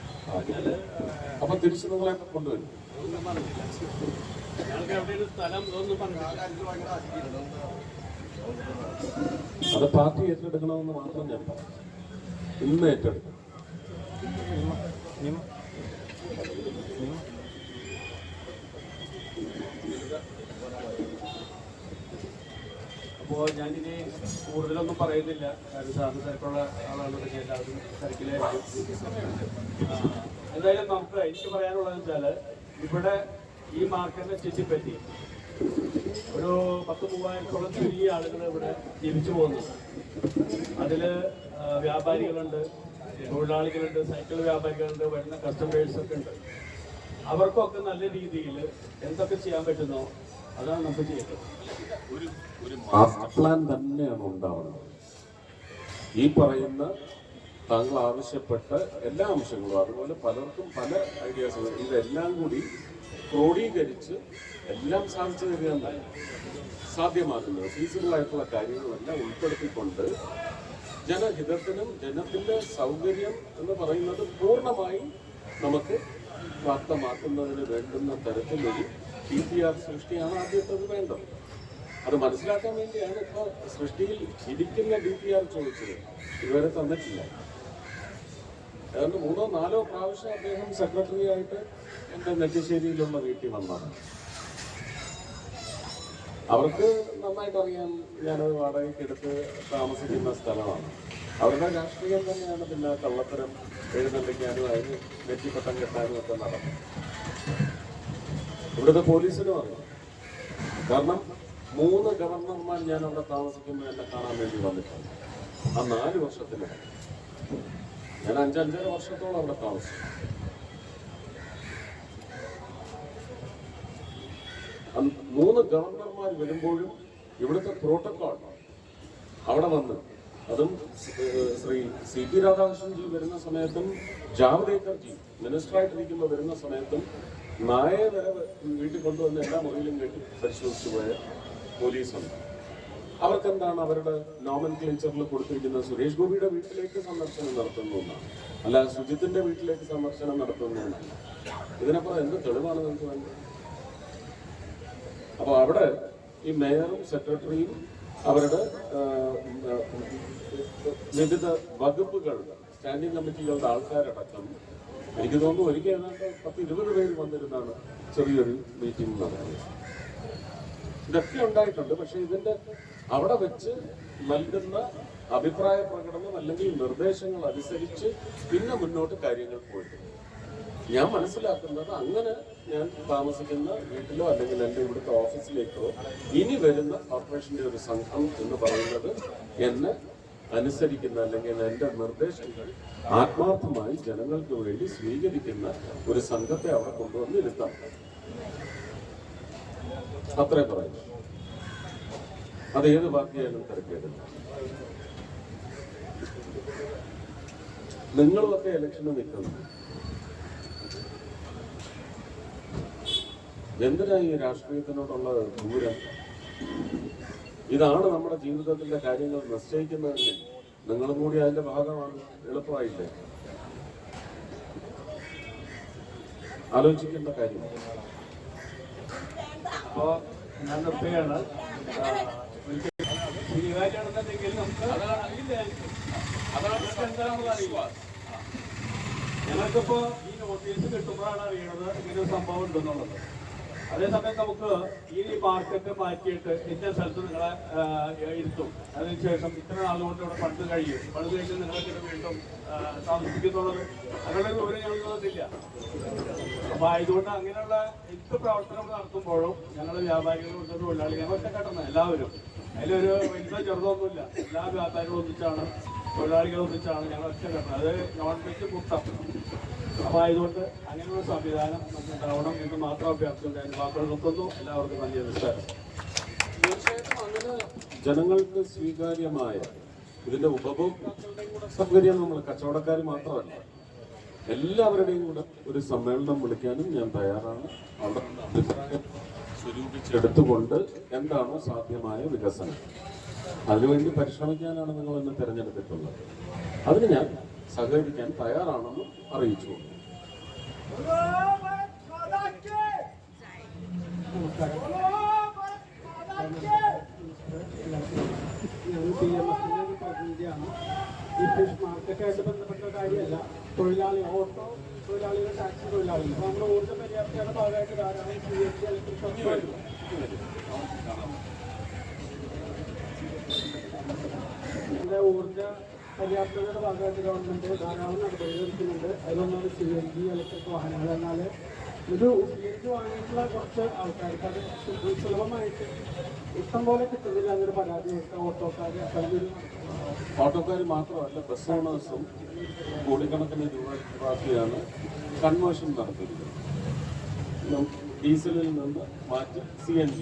അപ്പൊ തിരിച്ചു നിങ്ങളെ കൊണ്ടുവരും. ഞങ്ങൾക്ക് എവിടെയൊരു സ്ഥലം ഇതൊന്നും പറഞ്ഞില്ല. അത് പാർട്ടി ഏറ്റെടുക്കണമെന്ന് മാത്രം ഞാൻ പറഞ്ഞു. ഇന്ന് ഏറ്റെടുക്കണം. അപ്പോൾ ഞാനിനി കൂടുതലൊന്നും പറയുന്നില്ല. കാരണം സാറിന് തിരക്കുള്ള ആളാണെന്നൊക്കെ എല്ലാവരും തിരക്കിലായിരിക്കും. എന്തായാലും നമുക്ക് എനിക്ക് പറയാനുള്ളതെന്ന് വെച്ചാൽ ഇവിടെ ഈ മാർക്കറ്റിനെ ചുറ്റിപ്പറ്റി ഒരു 10,000-3000 ചെറിയ ആളുകൾ ഇവിടെ ജീവിച്ചു പോകുന്നു. അതിൽ വ്യാപാരികളുണ്ട്, തൊഴിലാളികളുണ്ട്, സൈക്കിൾ വ്യാപാരികളുണ്ട്, വരുന്ന കസ്റ്റമേഴ്സൊക്കെ ഉണ്ട്. അവർക്കൊക്കെ നല്ല രീതിയിൽ എന്തൊക്കെ ചെയ്യാൻ പറ്റുന്നോ അതാണ് നമുക്ക് ചെയ്യേണ്ടത്. ഒരു മാസ്റ്റർ പ്ലാൻ തന്നെയാണ് ഉണ്ടാവുന്നത്. ഈ പറയുന്ന താങ്കൾ ആവശ്യപ്പെട്ട എല്ലാ അംശങ്ങളും, അതുപോലെ പലർക്കും പല ഐഡിയാസുകൾ, ഇതെല്ലാം കൂടി ക്രോഡീകരിച്ച് എല്ലാം സാധിച്ചു തരികയാണ് സാധ്യമാക്കുന്നത്. ഫീസിബിളായിട്ടുള്ള കാര്യങ്ങളെല്ലാം ഉൾപ്പെടുത്തിക്കൊണ്ട് ജനഹിതത്തിനും ജനത്തിന്റെ സൗകര്യം എന്ന് പറയുന്നത് പൂർണ്ണമായും നമുക്ക് പ്രാപ്തമാക്കുന്നതിന് വേണ്ടുന്ന തരത്തിലൊരു DPR സൃഷ്ടിയാണ് ആദ്യത്തത് വേണ്ടത്. അത് മനസ്സിലാക്കാൻ വേണ്ടിയാണ് ഇപ്പോൾ സൃഷ്ടിയിൽ ഇരിക്കുന്ന DPR ചോദിച്ചത്. ഇതുവരെ തന്നിട്ടില്ല. ഏതാണ്ട് 3-4 പ്രാവശ്യം അദ്ദേഹം സെക്രട്ടറി ആയിട്ട് എൻ്റെ നെറ്റിശ്ശേരിയിലുള്ള വീട്ടിൽ വന്നതാണ്. അവർക്ക് നന്നായിട്ട് അറിയാം ഞാനത് വാടകയ്ക്ക് എടുത്ത് താമസിക്കുന്ന സ്ഥലമാണ്. അവരുടെ രാഷ്ട്രീയം തന്നെയാണ് പിന്നെ കള്ളത്തരം എഴുന്നള്ളിക്കാനും അതിന് നെറ്റിപ്പട്ടം കെട്ടാനും ഒക്കെ നടന്നു. ഇവിടുത്തെ പോലീസിനും അറിയാം. കാരണം 3 ഗവർണർമാർ ഞാൻ അവിടെ താമസിക്കുമ്പോൾ എന്നെ കാണാൻ വേണ്ടി വന്നിട്ടുണ്ട്. ആ 4 വർഷത്തിനിടെ ഞാൻ 5-5.5 വർഷത്തോളം അവിടെ താമസിച്ചു. 3 ഗവർണർമാർ വരുമ്പോഴും ഇവിടുത്തെ പ്രോട്ടോകോൾ അവിടെ വന്ന്, അതും ശ്രീ CP രാധാകൃഷ്ണൻജി വരുന്ന സമയത്തും ജാവ്ദേക്കർജി മിനിസ്റ്ററായിട്ടിരിക്കുമ്പോൾ വരുന്ന സമയത്തും നായയെ വരെ വീട്ടിൽ കൊണ്ടുവന്ന് എല്ലാ മുറിയിലും കെട്ടി പരിശോധിച്ചു പോയ പോലീസുണ്ട്. അവർക്കെന്താണ് അവരുടെ നോമൻക്ലേച്ചറിൽ കൊടുത്തിരിക്കുന്നത്? സുരേഷ് ഗോപിയുടെ വീട്ടിലേക്ക് സന്ദർശനം നടത്തുന്നു എന്നാണ്, അല്ല സുജിത്തിന്റെ വീട്ടിലേക്ക് സന്ദർശനം നടത്തുന്നു എന്നല്ല. ഇതിനപ്പുറം എന്ത് തെളിവാണ് നമുക്ക് വേണ്ടത്? അപ്പോൾ അവിടെ ഈ മേയറും സെക്രട്ടറിയും അവരുടെ വിവിധ വകുപ്പുകളുടെ സ്റ്റാൻഡിംഗ് കമ്മിറ്റികളുടെ ആൾക്കാരടക്കം എനിക്ക് തോന്നുന്നു ഒരിക്കൽ ഏതാണ്ട് 10-20 പേര് വന്നിരുന്നാണ് ചെറിയൊരു മീറ്റിംഗ് നടന്നത്. ഇതൊക്കെ ഉണ്ടായിട്ടുണ്ട്. പക്ഷെ ഇതിന്റെ അവിടെ വെച്ച് നൽകുന്ന അഭിപ്രായ പ്രകടനം അല്ലെങ്കിൽ നിർദ്ദേശങ്ങൾ അനുസരിച്ച് പിന്നെ മുന്നോട്ട് കാര്യങ്ങൾ പോയിട്ടുണ്ട്. ഞാൻ മനസ്സിലാക്കുന്നത് അങ്ങനെ ഞാൻ താമസിക്കുന്ന വീട്ടിലോ അല്ലെങ്കിൽ എൻ്റെ ഇവിടുത്തെ ഓഫീസിലേക്കോ ഇനി വരുന്ന കോർപ്പറേഷന്റെ ഒരു സംഘം എന്ന് പറയുന്നത് എന്നെ അനുസരിക്കുന്ന അല്ലെങ്കിൽ എൻ്റെ നിർദ്ദേശങ്ങൾ ആത്മാർത്ഥമായി ജനങ്ങൾക്ക് വേണ്ടി സ്വീകരിക്കുന്ന ഒരു സംഘത്തെ അവിടെ കൊണ്ടുവന്ന് ഇരുത്താം. അത്രേ പറയുന്നു. അത് ഏത് പാർട്ടിയായാലും തിരക്കേടില്ല. നിങ്ങളുമൊക്കെ ഇലക്ഷന് നിൽക്കുന്നു. എന്തിനാ ഈ രാഷ്ട്രീയത്തിനോടുള്ള ദൂരം? ഇതാണ് നമ്മുടെ ജീവിതത്തിന്റെ കാര്യങ്ങൾ നിശ്ചയിക്കുന്നതെങ്കിൽ നിങ്ങളും കൂടി അതിന്റെ ഭാഗമാണ്. എളുപ്പമായില്ലേ? ആലോചിക്കേണ്ട കാര്യം. അപ്പോൾ ഞാൻ നിർത്തുകയാണ്. സ്വീകാര്യമാണെന്നുണ്ടെങ്കിൽ നമുക്ക് അറിയില്ല, എന്താണെന്ന് അറിയില്ല. ഞങ്ങൾക്കിപ്പോൾ ഈ നോട്ടീസ് കിട്ടുമ്പോഴാണ് അറിയണത് ഇങ്ങനെ ഒരു സംഭവം ഉണ്ടെന്നുള്ളത്. അതേസമയം നമുക്ക് ഈ മാർക്കറ്റ് മാറ്റിയിട്ട് ഇന്ന സ്ഥലത്ത് നിങ്ങളെ ഇരുത്തും, അതിനുശേഷം ഇത്ര നാളുകൊണ്ട് ഇവിടെ പണ്ട് കഴിയും, പണ്ട് കഴിഞ്ഞ് നിങ്ങൾക്ക് വീണ്ടും താമസിക്കുന്നുള്ളത് അങ്ങനെ ഒരു വിവരം ഞങ്ങൾക്ക് തന്നില്ല. അപ്പൊ ആയതുകൊണ്ട് അങ്ങനെയുള്ള എന്ത് പ്രവർത്തനം നടത്തുമ്പോഴും ഞങ്ങൾ വ്യാപാരികളും തൊഴിലാളികൾ ഞങ്ങൾ ഒറ്റക്കെട്ടുന്നത് എല്ലാവരും, അതിലൊരു വലുതോ ചെറുതൊന്നുമില്ല, എല്ലാ വ്യാപാരികളും ഒന്നിച്ചാണ്, തൊഴിലാളികൾ ഒന്നിച്ചാണ് ഞങ്ങൾ ഒറ്റക്കെട്ടുന്നത്. അത് നോൺ വെജ് മുട്ടം. അപ്പൊ ആയതുകൊണ്ട് അങ്ങനെയുള്ള സംവിധാനം നമുക്ക് ഉണ്ടാവണം എന്ന് മാത്രം അഭ്യർത്ഥിച്ചുകൊണ്ട് വാക്കുകൾ നിർത്തുന്നു. എല്ലാവർക്കും നന്ദി, നമസ്കാരം. തീർച്ചയായിട്ടും അങ്ങനെ ജനങ്ങൾക്ക് സ്വീകാര്യമായ ഇതിന്റെ ഉപഭോക്താക്കളുടെയും കൂടെ സൗകര്യം നമ്മൾ കച്ചവടക്കാർ മാത്രമല്ല എല്ലാവരുടെയും കൂടെ ഒരു സമ്മേളനം വിളിക്കാനും ഞാൻ തയ്യാറാണ്. അവിടെ അഭിപ്രായം സ്വരൂപിച്ചെടുത്തുകൊണ്ട് എന്താണോ സാധ്യമായ വികസനം അതിനുവേണ്ടി പരിശ്രമിക്കാനാണ് നിങ്ങൾ എന്നെ തിരഞ്ഞെടുത്തിട്ടുള്ളത്. അതിന് ഞാൻ സഹകരിക്കാൻ തയ്യാറാണെന്ന് അറിയിച്ചു. ഞാൻ PMSന്റെ ഒരു പ്രതിനിധിയാണ്. ഈ ഫിഷ് മാർക്കറ്റായിട്ട് ബന്ധപ്പെട്ട കാര്യമല്ല, ഓട്ടോ തൊഴിലാളികൾ, ടാക്സി തൊഴിലാളികൾ. അപ്പോൾ നമ്മുടെ ഊർജ്ജ പര്യാപ്തിയുടെ ഭാഗമായിട്ട് ധാരാളം CNG ഇലക്ട്രിക് ഊർജ്ജ പര്യാപ്തതയുടെ ഭാഗമായിട്ട് ഗവൺമെന്റ് ധാരാളം നടപടികൾ എടുക്കുന്നുണ്ട്. അതിലൊന്നാണ് CNG ഇലക്ട്രിക് വാഹനങ്ങൾ. എന്നാൽ ഇത് CNG വാങ്ങിയിട്ടുള്ള കുറച്ച് ആൾക്കാർക്ക് അത് സുലഭമായിട്ട് ഇഷ്ടം പോലെ കിട്ടുന്നില്ല എന്നൊരു പരാതി ഓട്ടോക്കാർ മാത്രമല്ല ബസ് ഓണേഴ്സും കോടിക്കണക്കിന് രൂപ ബാക്കിയാണ് കൺവേർഷൻ നടത്തിയിരിക്കുന്നത്. ഡീസലിൽ നിന്ന് മാറ്റി CNG.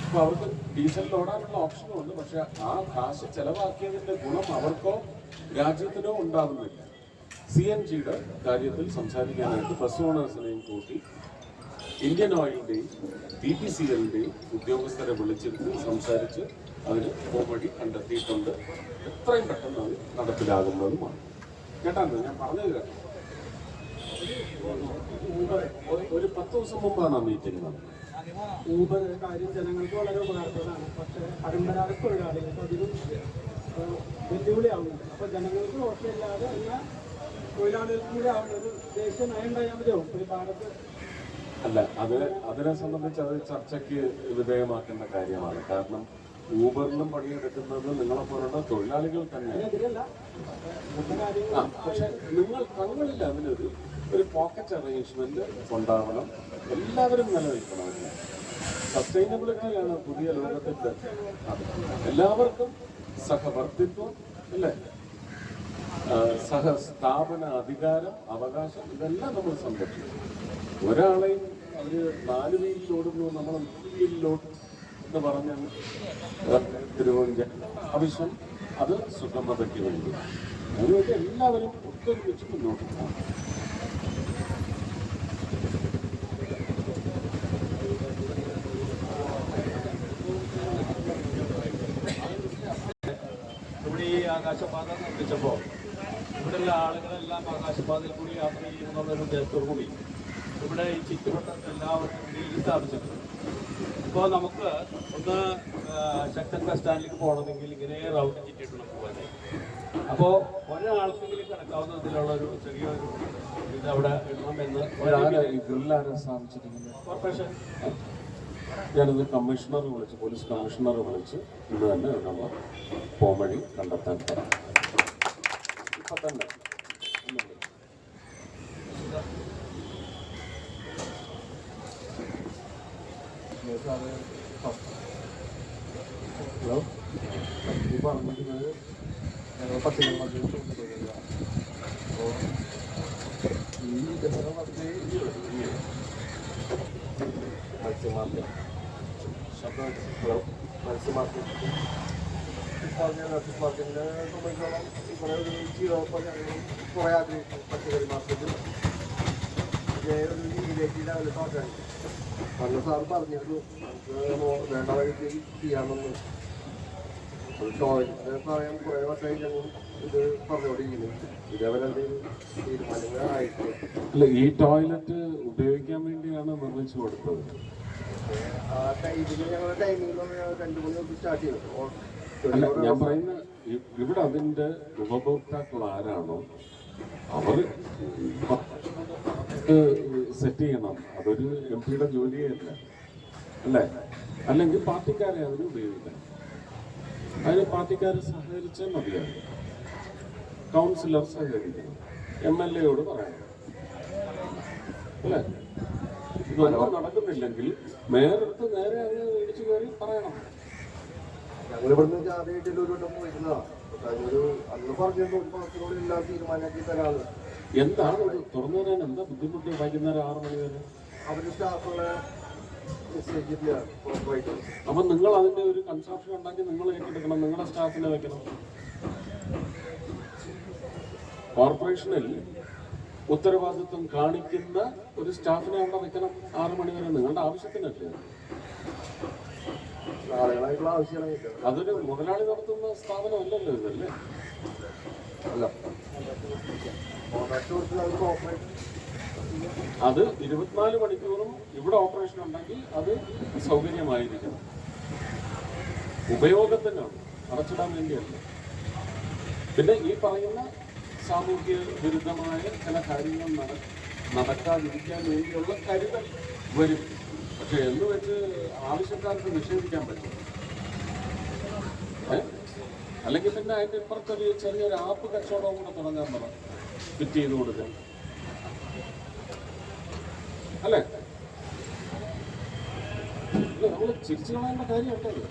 അപ്പോൾ അവർക്ക് ഡീസലിൽ ഓടാനുള്ള ഓപ്ഷനും ഉണ്ട്. പക്ഷെ ആ കാശ് ചെലവാക്കിയതിന്റെ ഗുണം അവർക്കോ രാജ്യത്തിനോ ഉണ്ടാകുന്നില്ല. CNGയുടെ കാര്യത്തിൽ സംസാരിക്കാനായിട്ട് ബസ് ഓണേഴ്സിനെയും കൂട്ടി ഇന്ത്യൻ ഓയിലിന്റെയും BPCLന്റെയും ഉദ്യോഗസ്ഥരെ വിളിച്ചിരുത്തി സംസാരിച്ച് അതിന് പോംവഴി കണ്ടെത്തിയിട്ടുണ്ട്. എത്രയും പെട്ടെന്ന് അത് നടപ്പിലാകുന്നതുമാണ്. കേട്ടാണ് ഞാൻ പറഞ്ഞത്. കേട്ടോ, ഒരു 10 ദിവസം മുമ്പാണ് ആ മീറ്റിംഗ് നടന്നത്. ഊബർ കാര്യം ജനങ്ങൾക്ക് വളരെ ഉപകാരപ്രദമാണ്. പക്ഷേ പരമ്പരാഗത തൊഴിലാളികൾക്ക് അധികം വെല്ലുവിളിയാവുന്നുണ്ട്. അപ്പോൾ ജനങ്ങൾക്ക് ദോഷമില്ലാതെ എന്നാൽ തൊഴിലാളികൾക്കും കൂടി ആവുന്ന ഒരു ദേശീയ നയം ഉണ്ടായാൽ മതിയാവും. ഒരു ഭാരത് അല്ല, അതിനെ സംബന്ധിച്ച് അത് ചർച്ചയ്ക്ക് വിധേയമാക്കേണ്ട കാര്യമാണ്. കാരണം ഊബറിലും പണിയെടുക്കുന്നത് നിങ്ങളെ പോലുള്ള തൊഴിലാളികൾ തന്നെയാണ്. പക്ഷെ തങ്ങളില്ല അതിനൊരു പോക്കറ്റ് അറേഞ്ച്മെന്റ് ഉണ്ടാവണം. എല്ലാവരും നിലനിൽക്കണം. സസ്റ്റൈനബിലിറ്റിയാണ് പുതിയ ലോകത്തിന്റെ. എല്ലാവർക്കും സഹവർത്തിത്വം, അല്ലേ, സഹസ്ഥാപന അധികാരം, അവകാശം, ഇതെല്ലാം നമ്മൾ സംരക്ഷിക്കും. ഒരാളെയും അവര് 4 വീലിലോടുന്നു, നമ്മൾ 3 വീലിലോട്ട് എന്ന് പറഞ്ഞ ആവശ്യം അത് സുഗമതയ്ക്ക് വേണ്ടി. അതിനുവേണ്ടി എല്ലാവരും ഒത്തൊരുമിച്ച് മുന്നോട്ട് പോകണം. ഇവിടെ ഈ ആകാശപാത നിർമ്മിച്ചപ്പോൾ ഇവിടെയുള്ള ആളുകളെല്ലാം ആകാശപാതയിൽ കൂടി യാത്ര ചെയ്യുമെന്നുള്ളൊരു ഉദ്ദേശത്തോടു കൂടി ഇവിടെ ഈ ചുറ്റുവട്ടം എല്ലാവർക്കും ഇടയിൽ സ്ഥാപിച്ചിട്ടുണ്ട്. ഇപ്പോൾ നമുക്ക് ഒന്ന് ശക്തൻ ബസ് സ്റ്റാൻഡിലേക്ക് പോകണമെങ്കിൽ ഇങ്ങനെ റൗണ്ട് ചുറ്റിയിട്ടുള്ള പോകാനായി. അപ്പോൾ ഒരാൾക്കെങ്കിലും കിടക്കാവുന്ന ഇതിലുള്ള ഒരു ചെറിയൊരു ഇത് അവിടെ ഇടണമെന്ന് കോർപ്പറേഷൻ ഞാനിത് കമ്മീഷണർ വിളിച്ച്, പോലീസ് കമ്മീഷണർ വിളിച്ച് ഇന്ന് തന്നെ നമ്മൾ പോംവഴി കണ്ടെത്താൻ തരാം. ഇപ്പം തന്നെ ഹലോ, ഈ പറഞ്ഞിരിക്കുന്നത് പച്ചക്കറി അപ്പോൾ ഈ വികസനം മത്സ്യമാർക്കറ്റ് ഹലോ മത്സ്യമാർക്കറ്റ് മാർക്കറ്റിൻ്റെ സംബന്ധിച്ചോളം ഇവിടെ ഒരു ജീവിതം ഞങ്ങൾ കുറേ ആഗ്രഹിച്ചു. പച്ചക്കറി മാർക്കറ്റ് ഇതേ ഒരു രീതിയിലേക്ക് ലെവലിൽ നോക്കാൻ അന്ന് സാർ പറഞ്ഞിരുന്നു നമുക്ക് വേണ്ട വഴി ചെയ്യാമെന്ന്. ഒരു ടോയ്ലറ്റിൻ്റെ സമയം കുറേ വർഷമായി ഞങ്ങൾ ഇത് പറഞ്ഞുകൊണ്ടിരിക്കുന്നു. ഇതേവരെ തീരുമാനങ്ങളായിട്ടില്ല. അല്ല, ഈ ടോയ്ലറ്റ് ഉപയോഗിക്കാൻ വേണ്ടിയാണ് നിർമ്മിച്ചു കൊടുത്തത്. ഇതിന് ഞങ്ങളുടെ ടൈമിങ്ങിലൊന്ന് 2-3 ദിവസം സ്റ്റാർട്ട് ചെയ്തു. അല്ല, ഞാൻ പറയുന്ന ഇവിടെ അതിൻ്റെ ഉപഭോക്താക്കൾ ആരാണോ അവർ സെറ്റ് ചെയ്യണം. അതൊരു MP-യുടെ ജോലിയേ അല്ല, അല്ലേ? അല്ലെങ്കിൽ പാർട്ടിക്കാരെ അതിന് ഉപയോഗിക്കണം. അതിന് പാർട്ടിക്കാർ സഹകരിച്ചാൽ മതിയാണ്. കൗൺസിലർ സഹകരിക്കണം, MLA-യോട് പറയണം, അല്ലേ? ഇതൊന്നും നടക്കുന്നില്ലെങ്കിൽ മേയറെടുത്ത് നേരെ അത് ഇടിച്ചു കയറി പറയണം. ഞങ്ങളിവിടുന്ന് ആദ്യമായിട്ടൊരു വട്ടം പോയിരുന്നതാണ്. അന്ന് പറഞ്ഞിരുന്നു ഒരു മാസത്തിനോട് എല്ലാം തീരുമാനമാക്കി തരാണ്. എന്താണ് ഒരു തുറന്നു തരാൻ എന്താ ബുദ്ധിമുട്ട്? വൈകുന്നേരം 6 മണി വരെ അവര് സ്റ്റാഫുകളെ നിശ്ചയിച്ചിട്ടില്ല പ്രോപ്പറായിട്ട്. അപ്പൊ നിങ്ങൾ അതിന്റെ ഒരു കൺസപ്ഷൻ ഉണ്ടാക്കി നിങ്ങൾ ഏറ്റെടുക്കണം, നിങ്ങളുടെ സ്റ്റാഫിനെ വെക്കണം. കോർപ്പറേഷനിൽ ഉത്തരവാദിത്വം കാണിക്കുന്ന ഒരു സ്റ്റാഫിനെ അവിടെ വെക്കണം 6 മണി വരെ. നിങ്ങളുടെ ആവശ്യത്തിനല്ലേ, ആളുകളായിട്ടുള്ള ആവശ്യമാണ്. അതൊരു മുതലാളി നടത്തുന്ന സ്ഥാപനമല്ലല്ലോ ഇതല്ലേ. അല്ല, കോൺട്രാക്ട് കൊടുത്ത് അവർ ഓപ്പറേറ്റ് അത് 24 മണിക്കൂറും ഇവിടെ ഓപ്പറേഷൻ ഉണ്ടെങ്കിൽ അത് സൗകര്യമായിരിക്കണം. ഉപയോഗത്തിനാണ്, അടച്ചിടാൻ വേണ്ടിയല്ല. പിന്നെ ഈ പറയുന്ന സാമൂഹ്യ വിരുദ്ധമായ ചില കാര്യങ്ങൾ നടക്കാതിരിക്കാൻ വേണ്ടിയുള്ള കരുതൽ വരും. പക്ഷെ എന്ന് വെച്ച് ആവശ്യക്കാർക്ക് നിഷേധിക്കാൻ പറ്റും. അല്ലെങ്കിൽ പിന്നെ അതിൻ്റെ ഇപ്പുറത്തൊരു ചെറിയൊരു ആപ്പ് കച്ചവടവും കൂടെ തുടങ്ങാൻ പറ, ഫിറ്റ് ചെയ്ത് കൊടുക്കാൻ, അല്ലേ? നമ്മൾ ചിരിച്ചു കളയേണ്ട കാര്യമുണ്ടല്ലോ.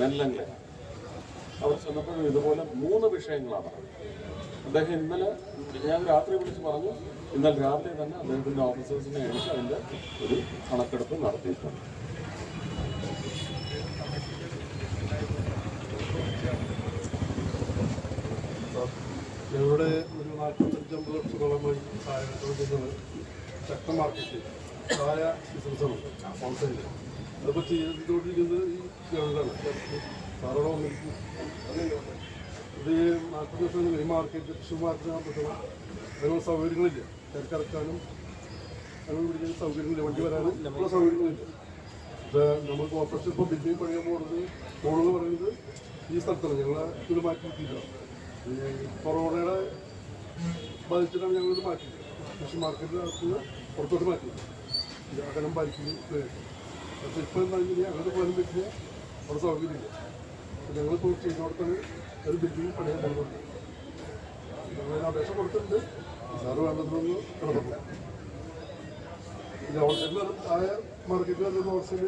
നെല്ലങ്കൽ അവർ ചെന്നപ്പോഴും ഇതുപോലെ 3 വിഷയങ്ങളാണ് അദ്ദേഹം ഇന്നലെ, ഞാൻ രാത്രി വിളിച്ച് പറഞ്ഞു, ഇന്നലെ രാത്രി തന്നെ അദ്ദേഹത്തിൻ്റെ ഓഫീസേഴ്സിനെ അയച്ച് അതിൻ്റെ ഒരു കണക്കെടുപ്പ് നടത്തിയിട്ടുണ്ട്. ഞങ്ങളുടെ ഒരു 45-50 വർഷത്തോളമായി ചായ കൊടുക്കുന്നത് ശക്ത മാർക്കറ്റ് ചായ ബിസിനസ്സാണ് ഹോൾസെയിൽ. അതിപ്പോൾ ചെയ്തുകൊണ്ടിരിക്കുന്നത് ഈ ഗവൺമെൻറ്റാണ്. സാറോടെ വന്നിരിക്കും. ഇത് 40 ദിവസം ഈ മാർക്കറ്റ് തൃശ്ശൂർ മാർക്കറ്റിനാണ് പറ്റുന്നത്. അതിനുള്ള സൗകര്യങ്ങളില്ല, തിരക്കിറക്കാനും അങ്ങനെ പിടിക്കുന്ന സൗകര്യങ്ങളില്ല, വണ്ടി വരാനും ഉള്ള സൗകര്യങ്ങളില്ല. നമ്മൾ കോർപ്പറേഷൻ ഇപ്പോൾ ബിൽഡിംഗ് പണിയാൻ പോകണമെന്ന് പറയുന്നത് ഈ സ്ഥലത്താണ്. ഞങ്ങളെ ഇത് മാറ്റി കിട്ടിയില്ല. ഈ കൊറോണയുടെ ബാധിച്ചിട്ടാണ് ഞങ്ങളിത് മാറ്റിയത്. കൃഷി മാർക്കറ്റിനകത്ത് പുറത്തോട്ട് മാറ്റിയത് അകലം പാലിക്കുന്നത്. പക്ഷേ ഇപ്പോൾ എന്താ കഴിഞ്ഞാൽ അങ്ങോട്ട് പോകാൻ പറ്റില്ല, അവിടെ സൗകര്യമില്ല. ഞങ്ങളിപ്പോൾ ചെയ്യുന്നിടത്താണ് ഒരു ബിൽഡിംഗ് പണിയാൻ പോകുന്നുണ്ട്. ഞങ്ങളതിന് അപേക്ഷ കൊടുത്തിട്ടുണ്ട്. സാറ് വേണ്ടതിനൊന്ന് കിടന്നു. ഇത് ഹോൾസെയിൽ ആയ മാർക്കറ്റിൽ വരുന്ന ഹോൾസെയിൽ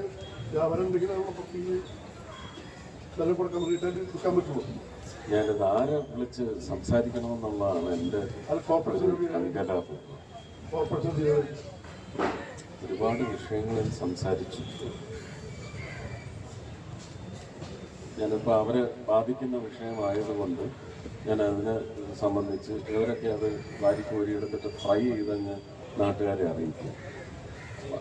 വ്യാപാരം ഉണ്ടെങ്കിൽ നമ്മൾ പുറത്തേക്ക് വില കൊടുക്കാൻ റീറ്റെയിൽ വിൽക്കാൻ പറ്റുള്ളൂ. ഞാനിത് ആരെ വിളിച്ച് സംസാരിക്കണമെന്നുള്ളതാണ് എൻ്റെ അങ്കലാപ്പ്. ഒരുപാട് വിഷയങ്ങളിൽ സംസാരിച്ചു. ഞാനിപ്പോൾ അവരെ ബാധിക്കുന്ന വിഷയമായതുകൊണ്ട് ഞാൻ അതിനെ സംബന്ധിച്ച് ഇവരൊക്കെ അത് വാരിക്കോരിയെടുത്തിട്ട് ഫ്രൈ ചെയ്തങ്ങ് നാട്ടുകാരെ അറിയിക്കും.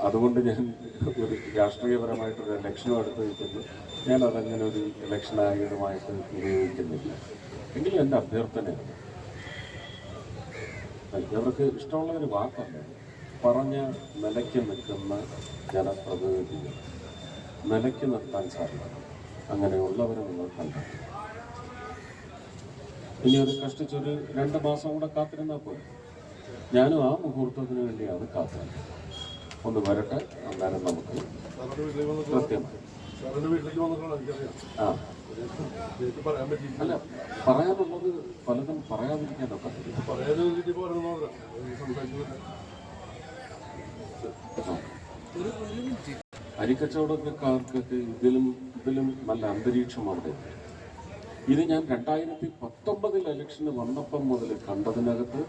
അതുകൊണ്ട് ഞാൻ ഒരു രാഷ്ട്രീയപരമായിട്ടൊരു ഇലക്ഷനും എടുത്ത് നിൽക്കുന്നു. ഞാൻ അതങ്ങനെ ഒരു ഇലക്ഷൻ ആയുധമായിട്ട് ഉപയോഗിക്കുന്നില്ല. എങ്കിലും എൻ്റെ അഭ്യർത്ഥനയാണ്, ഇവർക്ക് ഇഷ്ടമുള്ള ഒരു വാക്കല്ല, പറഞ്ഞ നിലയ്ക്ക് നിൽക്കുന്ന ജനപ്രതിനിധികൾ നിലയ്ക്ക് നിർത്താൻ സാധിക്കും. അങ്ങനെയുള്ളവരെ നിങ്ങൾ കണ്ടെത്തും. ഇനി ഒരു കഷ്ടിച്ചൊരു 2 മാസം കൂടെ കാത്തിരുന്നാൽ പോലും ഞാനും ആ മുഹൂർത്തത്തിന് വേണ്ടിയാണ് കാത്തിരുന്നത്. ഒന്ന് വരട്ടെ, അന്നേരം നമുക്ക് കൃത്യമായി അല്ല പറയാനുള്ളത് പലതും പറയാതിരിക്കാനൊക്കെ. അരിക്കച്ചവടക്കാർക്കൊക്കെ ഇതിലും നല്ല അന്തരീക്ഷം അവിടെ. ഇത് ഞാൻ 2019 ഇലക്ഷന് വന്നപ്പം മുതൽ കണ്ടതിനകത്ത്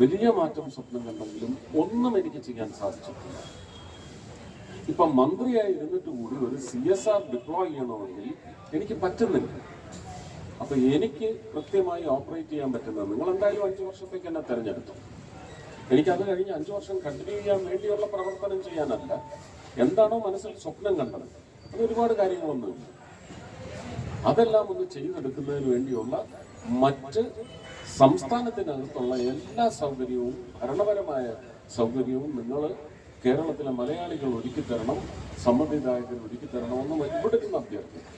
വലിയ മാറ്റം സ്വപ്നം കണ്ടെങ്കിലും ഒന്നും എനിക്ക് ചെയ്യാൻ സാധിച്ചിട്ടില്ല. ഇപ്പം മന്ത്രിയായി ഇരുന്നിട്ട് കൂടി ഒരു CSR ഡിപ്ലോയ് ചെയ്യണമെങ്കിൽ എനിക്ക് പറ്റുന്നില്ല. അപ്പം എനിക്ക് കൃത്യമായി ഓപ്പറേറ്റ് ചെയ്യാൻ പറ്റുന്നത്, നിങ്ങൾ എന്തായാലും 5 വർഷത്തേക്ക് എന്നെ തിരഞ്ഞെടുത്തു. എനിക്കത് കഴിഞ്ഞ് 5 വർഷം കണ്ടിന്യൂ ചെയ്യാൻ വേണ്ടിയുള്ള പ്രവർത്തനം ചെയ്യാനല്ല, എന്താണോ മനസ്സിൽ സ്വപ്നം കണ്ടത് അത് ഒരുപാട് കാര്യങ്ങളൊന്നുമില്ല. അതെല്ലാം ഒന്ന് ചെയ്തെടുക്കുന്നതിന് വേണ്ടിയുള്ള മറ്റ് സംസ്ഥാനത്തിനകത്തുള്ള എല്ലാ സൗകര്യവും, ഭരണപരമായ സൗകര്യവും നിങ്ങൾ കേരളത്തിലെ മലയാളികൾ ഒരുക്കി തരണം, സമ്മതിദായകർ ഒരുക്കി തരണമെന്ന് ഇവിടെ നിന്ന് അഭ്യർത്ഥിക്കും.